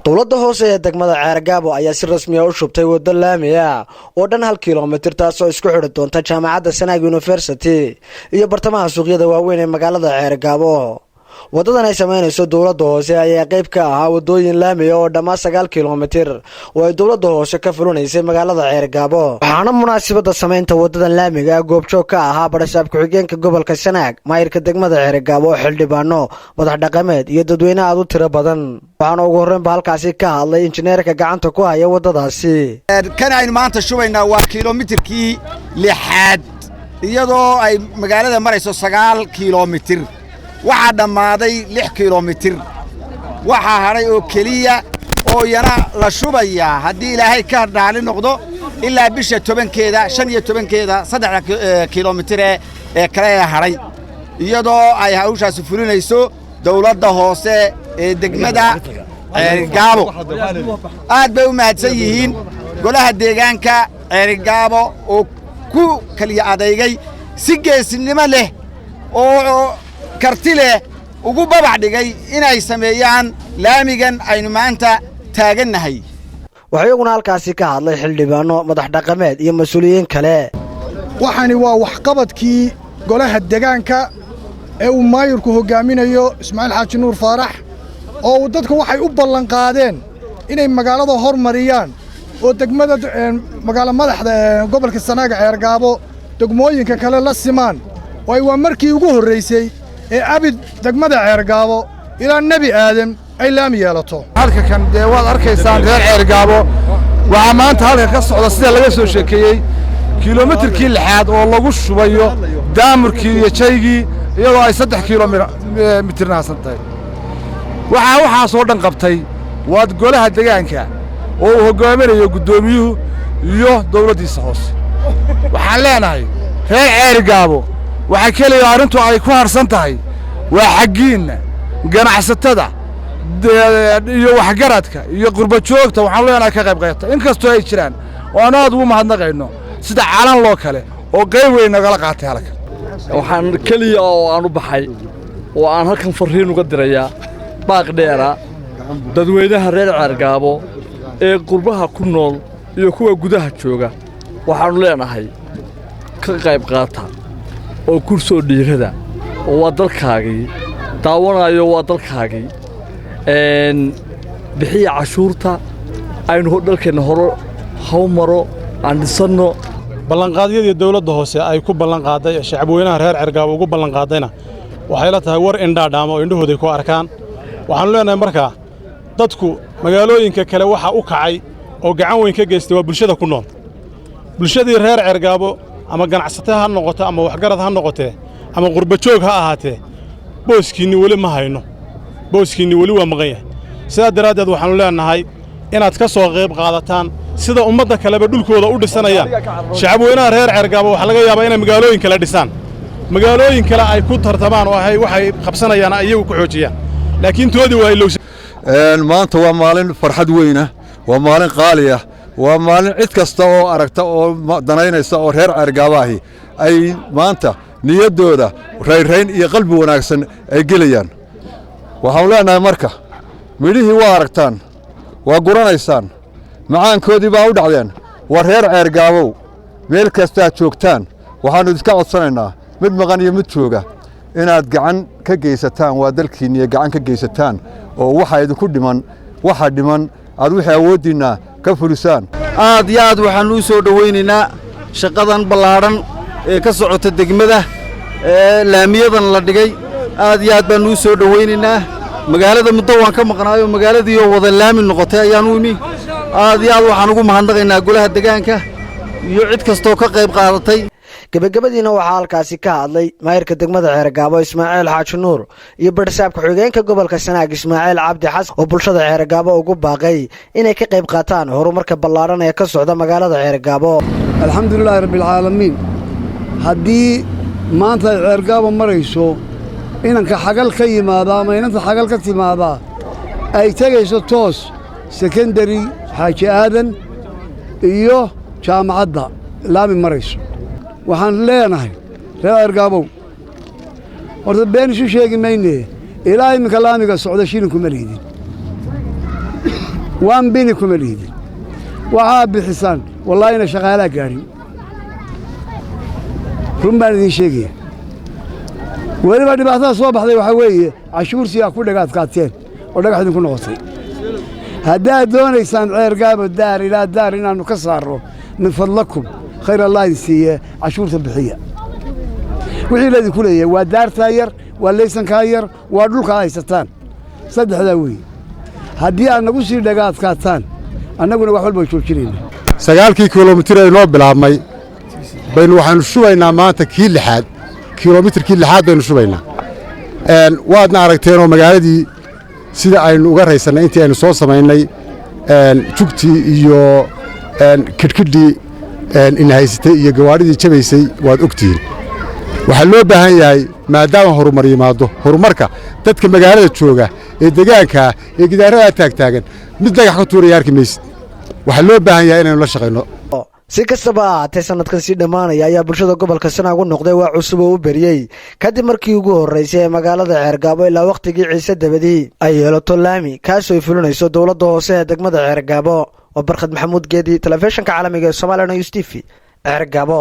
dowladda hoose ee degmada Ceergaabo ayaa si rasmi ah u shubtay waddo laami ah oo dhan 1 kiiloomitir taasoo isku xidhi doonta jaamacadda Sanaag University iyo bartamaha suuqyada waaweyn ee magaalada Ceergaabo. waddadan ay sameynayso dowladda hoose ayaa qayb ka ah wadooyin laami ah oo dhammaan 9 kiiloomitir oo ay dowladda hoose ka fulinaysay magaalada Ceergaabo. waxaana munaasabada sameynta waddadan laamiga ah goobjoog ka ahaa barashaab ku-xigeenka gobolka Sanaag, maayirka degmada Ceergaabo, xildhibaano, madax dhaqameed iyo dadweyne aad u tiro badan. waxaana ugu horreynba halkaasi ka hadlay injineerka gacanta ku haya waddadaasi. kan aynu maanta shubaynaa waa kiiloomitirkii 6 iyadoo ay magaalada marayso 9 kiiloomitir. waxaa dhammaaday 6 kiiloomitir. waxaa haray oo keliya oo yana la shubayaa haddii ilaahay ka dhaali noqdo ilaa bisha 10keeda 15keeda 3 kiiloomitir ee kale haray iyadoo ay hawshaasi fulinayso dowladda hoose ee degmada Ceergaabo. aad bay u mahadsan yihiin golaha deegaanka Ceergaabo oo ku kaliya adeegay si geesinimo leh oo karti leh ugu babac dhigay inay sameeyaan laamigan aynu maanta taagannahay. waxayaguna halkaasi ka hadlay xildhibaano, madax dhaqameed iyo mas'uuliyiin kale. waxani waa waxqabadkii golaha deegaanka ee uu maayirku hogaaminayo Ismaaciil Xaaji Nuur Faarax oo dadku waxay u ballan qaadeen inay magaalada hormariyaan oo degmada magaalo madaxda gobolka Sanaag Ceergaabo degmooyinka kale la simaan. waa markii ugu horeysay ee abid degmada Ceergaabo ilaa Nabi Aadam ay laami yeelato. halka kan waad arkaysaan reer Ceergaabo waxa maanta halka ka socda sida laga soo sheekeeyay kiiloomitirkii 6 oo lagu shubayo daamurkii iyo jaygii iyadoo ay 3 kiiloomitir naasantahay. waxaa soo dhan qabtay waad golaha deegaanka oo uu hogaaminayo gudoomiyuhu iyo dawladdiisa hoose. waxaan leenahay reer Ceergaabo waxa kaliya arintu ay ku harsan tahay waa xaqiina ganacsatada iyo waxgaradka iyo qurba joogta waxaan leenahay ka qayb qaata inkastoo ay jiraan oo aad ugu mahadnaqayno sida caalan loo kale oo qayb weyn nagala qaatay halka. waxaan kaliya oo aan u baxay oo aan halkan fariin uga dirayaa baaq dheera dadweynaha reer Ceergaabo ee qurbaha ku nool iyo kuwa gudaha jooga. waxaanu leenahay ka qayb qaata oo kursoo dhiirada oo waa dalkaagii daawanayo waa dalkaagii bixiya cashuurta aynu dalkeena hore haw maro aan dhisano. ballanqaadyadii dawladda hoose ay ku ballan qaaday shacabweynaha reer Ceergaabo ugu ballan qaadayna waxay la tahay war indhaadhaamo oo indhahooda ku arkaan. waxaanu leenahay markaa dadku magaalooyinka kale waxa u kacay oo gacan weyn ka geystay waa bulshada ku nool. bulshadii reer Ceergaabo ama ganacsato ha noqoto ama waxgarad ha noqotee ama qurba joog ha ahaatee booskiinni weli ma hayno. booskiinni weli waa maqan yahay. sidaa daraaddeed waxaanu leenahay inaad ka soo qayb qaadataan sida ummadda kaleba dhulkooda u dhisanayaan. shacabweynaha reer Ceergaabo waxa laga yaabaa inay magaalooyin kale dhisaan, magaalooyin kale ay ku tartamaan oo waxay qabsanayaan iyagu ku xoojiyaan, laakiin toodii waa ilowsan. maanta waa maalin farxad weyn ah, waa maalin qaali ah, waa maalin cid kasta oo aragta oo danaynaysa oo reer Ceergaabo ahi ay maanta niyaddooda rayn iyo qalbi wanaagsan ay gelayaan. waxaan leenahay marka midhihii waa aragtaan, waa guranaysaan, macaankoodii baa u dhacdeen. waa reer Ceergaabo meel kasta joogtaan waxaanu idinka codsanaynaa mid maqan iyo mid jooga inaad gacan ka geysataan, waa dalkiinna gacan ka geysataan oo waxa idinku dhiman aad wixii awoodiina ka fulisaan. aad iyo aad waxaan u soo dhaweynaynaa shaqadan ballaaran ee ka socota degmada laamiyadan la dhigay. aad iyo aad baan u soo dhaweynaynaa. magaalada muddo waan ka maqnaayo magaaladii oo wada laami noqotay ayaan u imi. aad iyo aad waxaan ugu mahadnaqaynaa golaha deegaanka iyo cid kastoo ka qayb qaadatay. gabagabadiina waxaa halkaasi ka hadlay maayirka degmada Ceergaabo Ismaaciil Xaaji Nuur iyo barashaab ku-xigeenka gobolka Sanaag Ismaaciil Cabdi Xasan oo bulshada Ceergaabo ugu baaqay inay ka qayb qaataan horumarka ballaaran ee ka socda magaalada Ceergaabo. alxamdulilaahi rabbil caalamiin. haddii maanta Ceergaabo marayso inanka xagal ka yimaada ama inanta xagal ka timaada ay tagayso toos secondary Xaaji Aadan iyo jaamacadda laami marayso. waxaan leenahay reer Ceergaabo horta been isu sheegi mayne ilaa iminka laamiga socda shilinku ma liidin. waan bini kuma liidin waxaa bixisaan wallaahi ina shaqaalaa gaadhin run baan idiin sheegaya weliba dhibaatada soo baxday waxaa weeye cashuursiyaa ku dhagaadkaateen oo dhagax idinku noqotay haddaad doonaysaan ceergaabo daar ilaa daar inaannu ka saarro min fadlakum khayr allah idin siiye cashuurta bixiya wixii laydinku leeyahay waa daartaa yar waa laysankaa yar waa dhulkaa haysataan saddexdaa weeye haddii aad nagu sii dhagaadkaataan annaguna wax walba joojinayna 9 kiiloomitir ay noo bilaabmay baynu waxaanu shubaynaa maanta kii lixaad kiiloomitirkii lixaad baynu shubaynaa waadna aragteenoo magaaladii sida aynu uga raysannay intii aynu soo samaynay jugtii iyo kidhkidhii ina haysatay iyo gawaadhidii jabaysay waad ogtihiin waxaa loo baahan yahay maadaama horumar yimaado horumarka dadka magaalada jooga ee degaankaa ee gidaaradaa taagtaagan mid dhagax ka tuuraya arki maysid waxaa loo baahan yahay inaynu la shaqayno si kastaba ahaatee sanadkan sii dhammaanaya ayaa bulshada gobolka Sanaag u noqday waa cusub oo u beriyey kadib markii ugu horreysay ee magaalada Ceergaabo ilaa waqtigii Ciise Dabadii ay yeelato laami kaasoo ay fulinayso dowladda hoose ee degmada Ceergaabo oo Barkhad Maxamuud Geedi telefishinka caalamiga ee Soomaaliya News TV Ceergaabo.